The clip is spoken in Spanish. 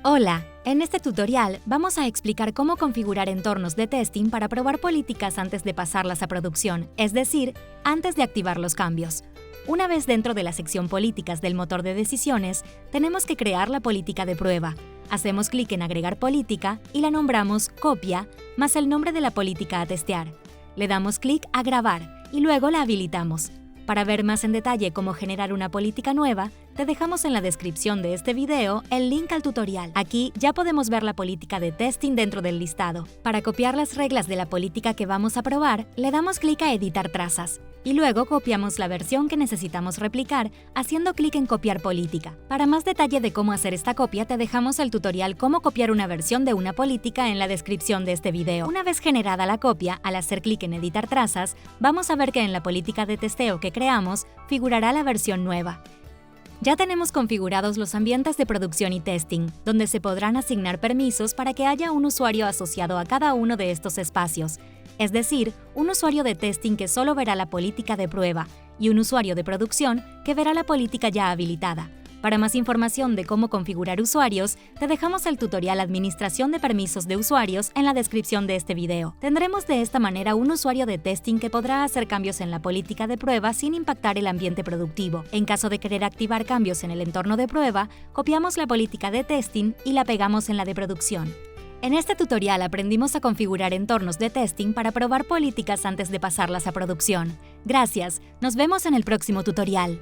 Hola, en este tutorial vamos a explicar cómo configurar entornos de testing para probar políticas antes de pasarlas a producción, es decir, antes de activar los cambios. Una vez dentro de la sección Políticas del motor de decisiones, tenemos que crear la política de prueba. Hacemos clic en Agregar política y la nombramos Copia, más el nombre de la política a testear. Le damos clic a Grabar y luego la habilitamos. Para ver más en detalle cómo generar una política nueva, te dejamos en la descripción de este video el link al tutorial. Aquí ya podemos ver la política de testing dentro del listado. Para copiar las reglas de la política que vamos a probar, le damos clic a Editar trazas y luego copiamos la versión que necesitamos replicar haciendo clic en Copiar política. Para más detalle de cómo hacer esta copia, te dejamos el tutorial Cómo copiar una versión de una política en la descripción de este video. Una vez generada la copia, al hacer clic en Editar trazas, vamos a ver que en la política de testeo que creamos figurará la versión nueva. Ya tenemos configurados los ambientes de producción y testing, donde se podrán asignar permisos para que haya un usuario asociado a cada uno de estos espacios, es decir, un usuario de testing que solo verá la política de prueba y un usuario de producción que verá la política ya habilitada. Para más información de cómo configurar usuarios, te dejamos el tutorial Administración de permisos de usuarios en la descripción de este video. Tendremos de esta manera un usuario de testing que podrá hacer cambios en la política de prueba sin impactar el ambiente productivo. En caso de querer activar cambios en el entorno de prueba, copiamos la política de testing y la pegamos en la de producción. En este tutorial aprendimos a configurar entornos de testing para probar políticas antes de pasarlas a producción. Gracias, nos vemos en el próximo tutorial.